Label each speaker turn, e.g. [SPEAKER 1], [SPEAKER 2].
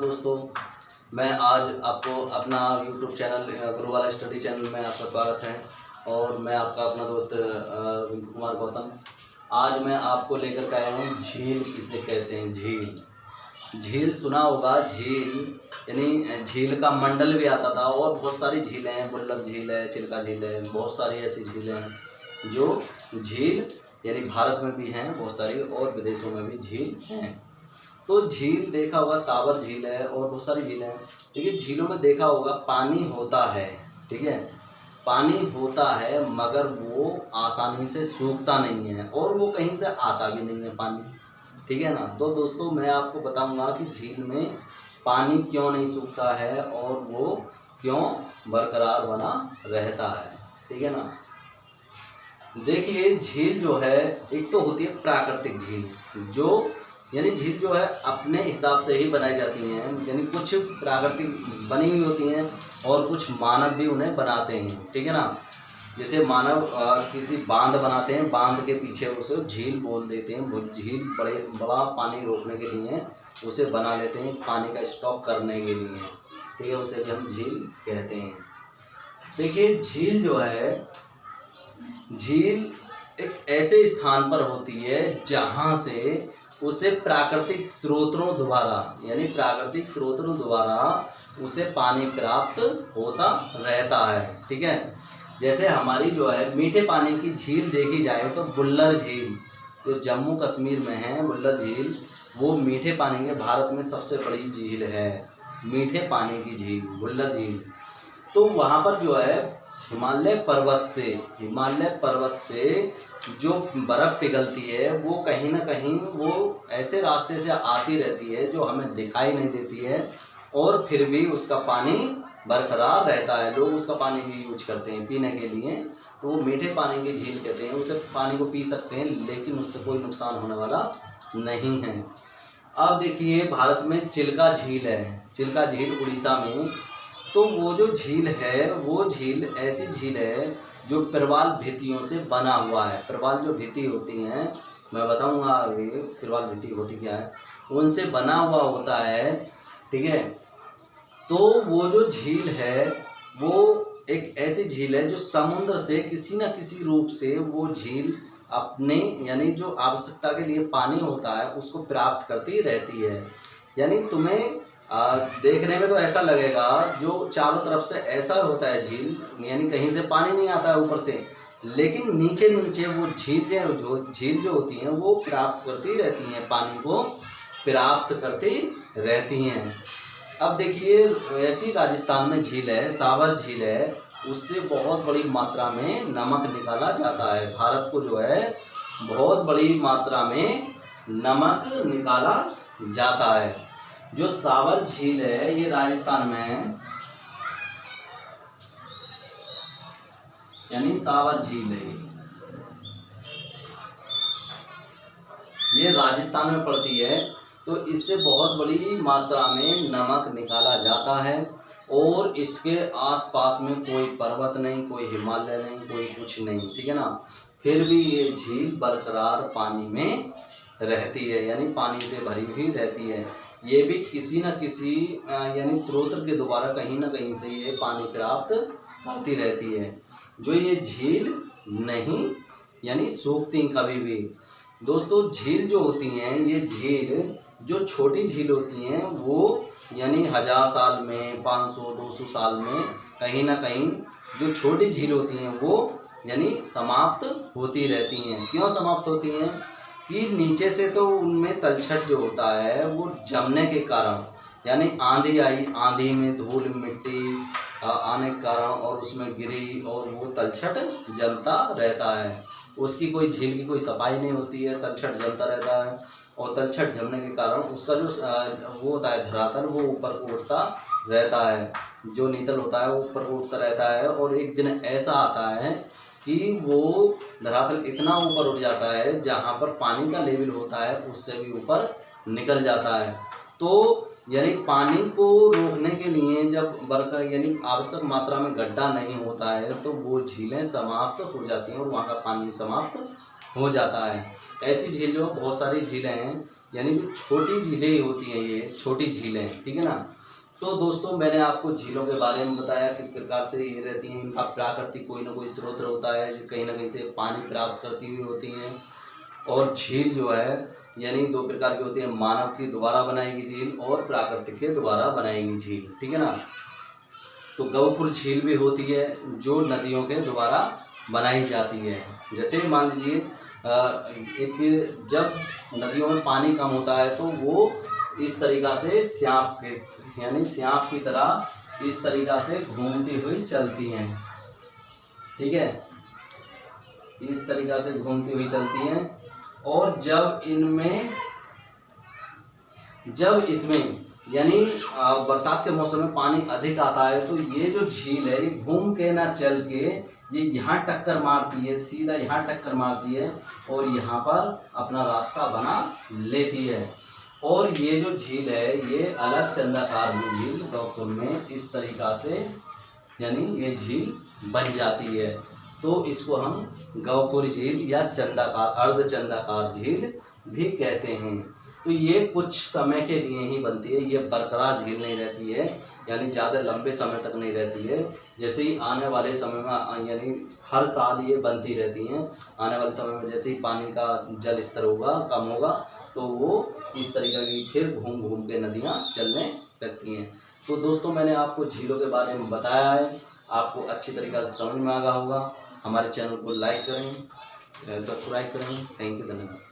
[SPEAKER 1] दोस्तों, मैं आज आपको अपना YouTube चैनल गुरुवाला स्टडी चैनल में आपका स्वागत है। और मैं आपका अपना दोस्त रिंकू कुमार गौतम। आज मैं आपको लेकर के आया हूँ झील किसे कहते हैं। झील सुना होगा। झील यानी झील का मंडल भी आता था और बहुत सारी झीलें हैं। बुल्लर झील है, चिल्का झील है, बहुत सारी ऐसी झीलें हैं जो झील यानी भारत में भी हैं बहुत सारी और विदेशों में भी झील हैं। तो झील देखा होगा, सावर झील है और बहुत सारी झीलें हैं। देखिए झीलों में देखा होगा पानी होता है, ठीक है, पानी होता है मगर वो आसानी से सूखता नहीं है और वो कहीं से आता भी नहीं है पानी, ठीक है ना। तो दोस्तों मैं आपको बताऊंगा कि झील में पानी क्यों नहीं सूखता है और वो क्यों बरकरार बना रहता है, ठीक है ना। देखिए झील जो है एक तो होती है प्राकृतिक झील, जो यानी झील जो है अपने हिसाब से ही बनाई जाती हैं, यानी कुछ प्राकृतिक बनी हुई होती हैं और कुछ मानव भी उन्हें बनाते हैं, ठीक है ना। जैसे मानव किसी बांध बनाते हैं, बांध के पीछे उसे झील बोल देते हैं। वो झील बड़ा पानी रोकने के लिए उसे बना लेते हैं, पानी का स्टॉक करने के लिए, ठीक है, उसे भी हम झील कहते हैं। देखिए झील जो है, झील एक ऐसे स्थान पर होती है जहाँ से उसे प्राकृतिक स्रोतों द्वारा यानी प्राकृतिक स्रोतों द्वारा उसे पानी प्राप्त होता रहता है, ठीक है। जैसे हमारी जो है मीठे पानी की झील देखी जाए तो बुल्लर झील जो जम्मू कश्मीर में है, बुल्लर झील वो मीठे पानी के भारत में सबसे बड़ी झील है। मीठे पानी की झील बुल्लर झील। तो वहाँ पर जो है हिमालय पर्वत से जो बर्फ़ पिघलती है वो कहीं ना कहीं वो ऐसे रास्ते से आती रहती है जो हमें दिखाई नहीं देती है और फिर भी उसका पानी बरकरार रहता है। लोग उसका पानी भी यूज करते हैं पीने के लिए, तो वो मीठे पानी की झील कहते हैं। उसे पानी को पी सकते हैं लेकिन उससे कोई नुकसान होने वाला नहीं है। अब देखिए भारत में चिल्का झील है, चिल्का झील उड़ीसा में। तो वो जो झील है वो झील ऐसी झील है जो प्रवाल भित्तियों से बना हुआ है। प्रवाल जो भित्ति होती हैं, मैं बताऊंगा आगे प्रवाल भित्ति होती क्या है, उनसे बना हुआ होता है, ठीक है। तो वो जो झील है वो एक ऐसी झील है जो समुद्र से किसी न किसी रूप से वो झील अपने यानी जो आवश्यकता के लिए पानी होता है उसको प्राप्त करती रहती है। यानी तुम्हें देखने में तो ऐसा लगेगा जो चारों तरफ से ऐसा होता है झील, यानी कहीं से पानी नहीं आता है ऊपर से, लेकिन नीचे नीचे वो झील जो होती हैं वो प्राप्त करती रहती हैं, पानी को प्राप्त करती रहती हैं। अब देखिए ऐसी राजस्थान में झील है, सावर झील है, उससे बहुत बड़ी मात्रा में नमक निकाला जाता है। भारत को जो है बहुत बड़ी मात्रा में नमक निकाला जाता है। जो सावर झील है ये राजस्थान में है, यानी सावर झील है ये राजस्थान में पड़ती है। तो इससे बहुत बड़ी मात्रा में नमक निकाला जाता है और इसके आसपास में कोई पर्वत नहीं, कोई हिमालय नहीं, कोई कुछ नहीं, ठीक है ना। फिर भी ये झील बरकरार पानी में रहती है, यानी पानी से भरी हुई रहती है। ये भी किसी न किसी यानी स्रोत के द्वारा कहीं ना कहीं से ये पानी प्राप्त करती रहती है। जो ये झील नहीं यानी सूखती कभी भी। दोस्तों झील जो होती हैं, ये झील जो छोटी झील होती हैं वो यानी 1000 साल में, 500-200 साल में कहीं ना कहीं जो छोटी झील होती हैं वो यानी समाप्त होती रहती हैं। क्यों समाप्त होती हैं कि नीचे से तो उनमें तलछट जो होता है वो जमने के कारण, यानी आंधी आई, आंधी में धूल मिट्टी आने के कारण और उसमें गिरी और वो तलछट जमता रहता है। उसकी कोई झील की कोई सफाई नहीं होती है, तलछट जमता रहता है और तलछट जमने के कारण उसका जो वो होता है धरातल वो ऊपर को उठता रहता है, जो नीतल होता है वो ऊपर को उठता रहता है। और एक दिन ऐसा आता है कि वो धरातल इतना ऊपर उठ जाता है जहाँ पर पानी का लेवल होता है उससे भी ऊपर निकल जाता है। तो यानी पानी को रोकने के लिए जब बरकरार यानी आवश्यक मात्रा में गड्ढा नहीं होता है तो वो झीलें समाप्त हो जाती हैं और वहाँ का पानी समाप्त हो जाता है। ऐसी झीलों बहुत सारी झीलें हैं यानी जो छोटी झीलें होती हैं, ये छोटी झीलें, ठीक है ना। तो दोस्तों मैंने आपको झीलों के बारे में बताया किस प्रकार से ये रहती हैं। इनका प्राकृतिक कोई ना कोई स्रोत होता है जो कहीं ना कहीं से पानी प्राप्त करती हुई होती हैं। और झील जो है यानी दो प्रकार की होती है, मानव की द्वारा बनाई गई झील और प्राकृतिक के द्वारा बनाई गई झील, ठीक है ना। तो गौपुर झील भी होती है जो नदियों के द्वारा बनाई जाती है। जैसे मान लीजिए एक जब नदियों में पानी कम होता है तो वो इस तरीक़ा से सांप के यानी सांप की तरह इस तरीक़ा से घूमती हुई चलती हैं, ठीक है, इस तरीक़ा से घूमती हुई चलती हैं। और जब इसमें यानी बरसात के मौसम में पानी अधिक आता है तो ये जो झील है ये घूम के ना चल के ये यहाँ टक्कर मारती है, सीधा यहाँ टक्कर मारती है और यहाँ पर अपना रास्ता बना लेती है। और ये जो झील है ये अलग चंदाकार झील गौपुर में इस तरीक़ा से यानी ये झील बन जाती है। तो इसको हम गौपुर झील या चंदाकार अर्धचंदाकार झील भी कहते हैं। तो ये कुछ समय के लिए ही बनती है, ये बरकरार झील नहीं रहती है, यानी ज़्यादा लंबे समय तक नहीं रहती है। जैसे ही आने वाले समय में यानी हर साल ये बनती रहती हैं, आने वाले समय में जैसे ही पानी का जल स्तर होगा कम होगा तो वो इस तरीके की फिर घूम घूम के नदियाँ चलने लगती हैं। तो दोस्तों मैंने आपको झीलों के बारे में बताया है, आपको अच्छी तरीक़े से समझ में आ गया होगा। हमारे चैनल को लाइक करें, सब्सक्राइब करें। थैंक यू, धन्यवाद।